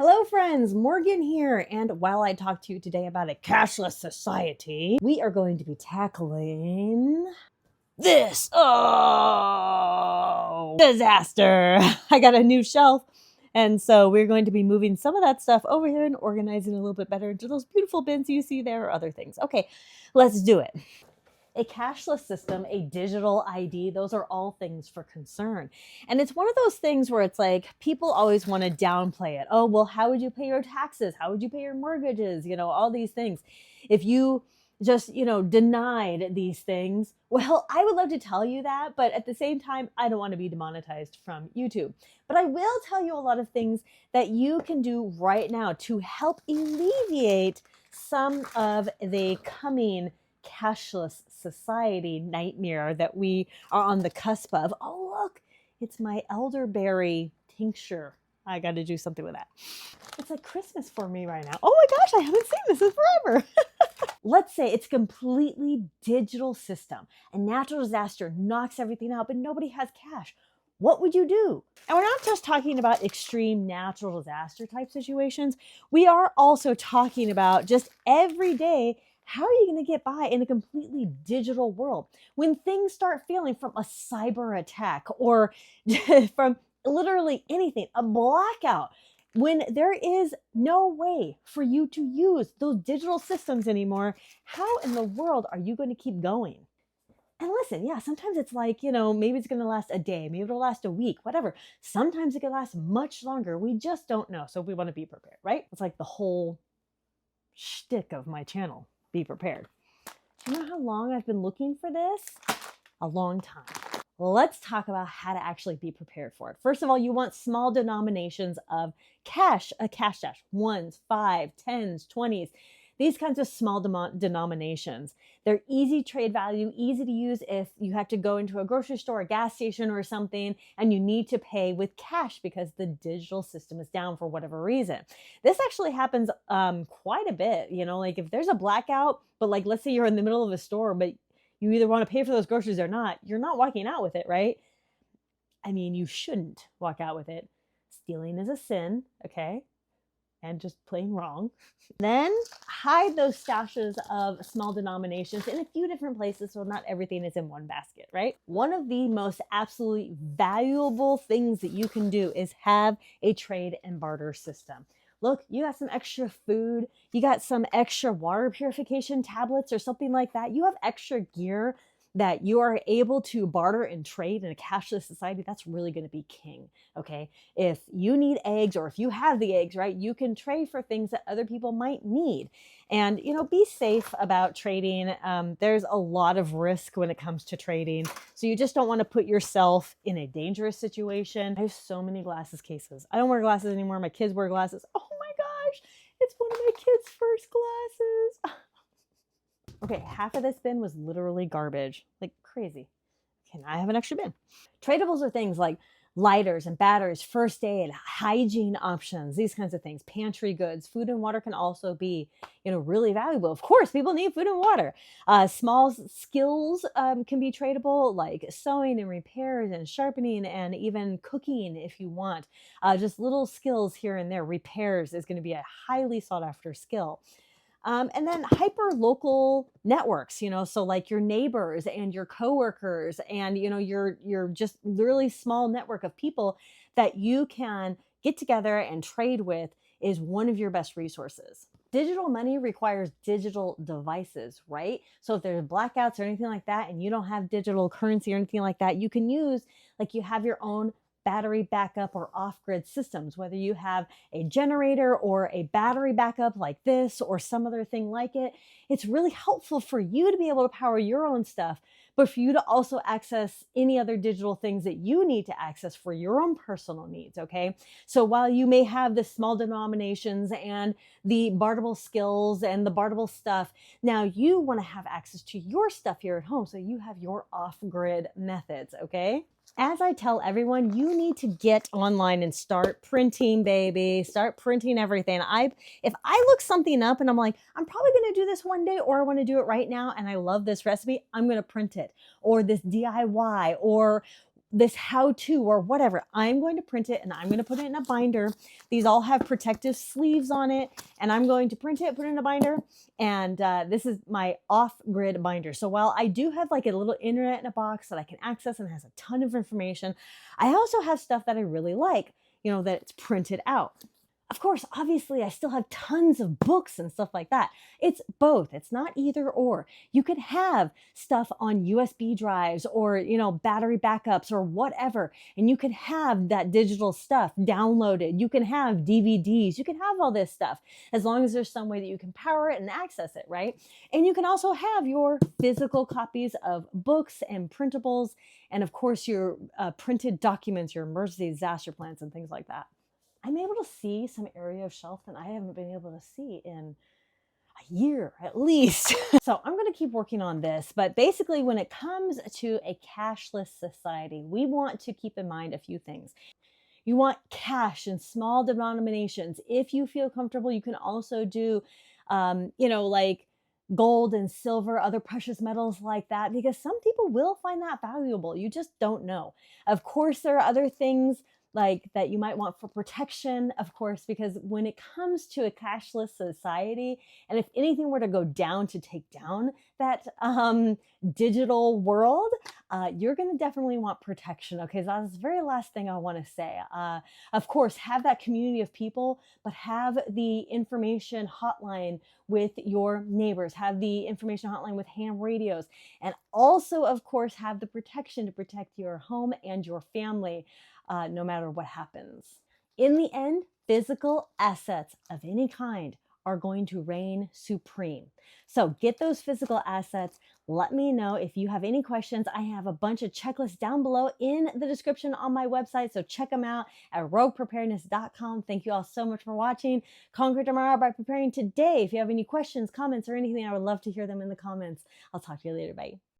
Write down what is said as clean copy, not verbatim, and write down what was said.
Hello friends, Morgan here, and while I talk to you today about a cashless society, we are going to be tackling this. Oh, disaster. I got a new shelf, and so we're going to be moving some of that stuff over here and organizing a little bit better into those beautiful bins you see there or other things. Okay, let's do it. A cashless system, a digital ID, those are all things for concern. And it's one of those things where it's like people always want to downplay it. Oh, well, how would you pay your taxes? How would you pay your mortgages? All these things. If you just, denied these things, well, I would love to tell you that, but at the same time, I don't want to be demonetized from YouTube. But I will tell you a lot of things that you can do right now to help alleviate some of the coming cashless society nightmare that we are on the cusp of. Oh, look, it's my elderberry tincture. I got to do something with that. It's like Christmas for me right now. Oh my gosh, I haven't seen this in forever. Let's say it's a completely digital system. A natural disaster knocks everything out, but nobody has cash. What would you do? And we're not just talking about extreme natural disaster type situations. We are also talking about just everyday, how are you going to get by in a completely digital world when things start failing from a cyber attack or from literally anything, a blackout, when there is no way for you to use those digital systems anymore? How in the world are you going to keep going? And listen, yeah, sometimes it's like, maybe it's going to last a day, maybe it'll last a week, whatever. Sometimes it can last much longer. We just don't know. So we want to be prepared, right? It's like the whole shtick of my channel. Be prepared. Do you know how long I've been looking for this? A long time. Let's talk about how to actually be prepared for it. First of all, you want small denominations of cash, a cash dash, ones, 5, 10s, 20s. These kinds of small denominations. They're easy trade value, easy to use if you have to go into a grocery store, a gas station or something, and you need to pay with cash because the digital system is down for whatever reason. This actually happens quite a bit, like if there's a blackout, but like let's say you're in the middle of a store, but you either want to pay for those groceries or not, you're not walking out with it, right? I mean, you shouldn't walk out with it. Stealing is a sin, okay? And just plain wrong. Then hide those stashes of small denominations in a few different places so not everything is in one basket, right? One of the most absolutely valuable things that you can do is have a trade and barter system. Look, you got some extra food, you got some extra water purification tablets or something like that. You have extra gear that you are able to barter and trade in a cashless society. That's really going to be king. Okay. If you need eggs or if you have the eggs, right, you can trade for things that other people might need. And, be safe about trading. There's a lot of risk when it comes to trading. So you just don't want to put yourself in a dangerous situation. I have so many glasses cases. I don't wear glasses anymore. My kids wear glasses. Oh my gosh. It's one of my kids' first glasses. Okay, half of this bin was literally garbage. Like crazy. Can I have an extra bin? Tradables are things like lighters and batteries, first aid, hygiene options, these kinds of things, pantry goods. Food and water can also be, really valuable. Of course, people need food and water. Small skills can be tradable, like sewing and repairs and sharpening and even cooking if you want. Just little skills here and there. Repairs is going to be a highly sought after skill. And then hyper local networks, so like your neighbors and your coworkers and, your just literally small network of people that you can get together and trade with is one of your best resources. Digital money requires digital devices, right? So if there's blackouts or anything like that, and you don't have digital currency or anything like that, you can use, like you have your own battery backup or off-grid systems, whether you have a generator or a battery backup like this or some other thing like it. It's really helpful for you to be able to power your own stuff, but for you to also access any other digital things that you need to access for your own personal needs, okay? So while you may have the small denominations and the barterable skills and the barterable stuff, now you want to have access to your stuff here at home, so you have your off-grid methods, okay? As I tell everyone, you need to get online and start printing, baby. Start printing everything. If I look something up and I'm like, I'm probably going to do this one day, or I want to do it right now, and I love this recipe, I'm going to print it. Or this DIY, or this how-to or whatever, I'm going to print it and I'm going to put it in a binder. These all have protective sleeves on it, and I'm going to print it, put it in a binder. And this is my off-grid binder. So while I do have like a little internet in a box that I can access and has a ton of information, I also have stuff that I really like, that it's printed out. Of course, obviously, I still have tons of books and stuff like that. It's both. It's not either or. You could have stuff on USB drives or, battery backups or whatever, and you could have that digital stuff downloaded. You can have DVDs. You can have all this stuff as long as there's some way that you can power it and access it, right? And you can also have your physical copies of books and printables, and of course, your printed documents, your emergency disaster plans, and things like that. I'm able to see some area of shelf that I haven't been able to see in a year at least. So I'm going to keep working on this. But basically, when it comes to a cashless society, we want to keep in mind a few things. You want cash in small denominations. If you feel comfortable, you can also do, like gold and silver, other precious metals like that, because some people will find that valuable. You just don't know. Of course, there are other things like that you might want for protection, of course, because when it comes to a cashless society, and if anything were to go down to take down that digital world, you're going to definitely want protection. Okay, so that's the very last thing I want to say. Of course, have that community of people, but have the information hotline with your neighbors, have the information hotline with ham radios, and also, of course, have the protection to protect your home and your family. No matter what happens. In the end, physical assets of any kind are going to reign supreme. So get those physical assets. Let me know if you have any questions. I have a bunch of checklists down below in the description on my website, so check them out at roguepreparedness.com. Thank you all so much for watching. Conquer tomorrow by preparing today. If you have any questions, comments, or anything, I would love to hear them in the comments. I'll talk to you later. Bye.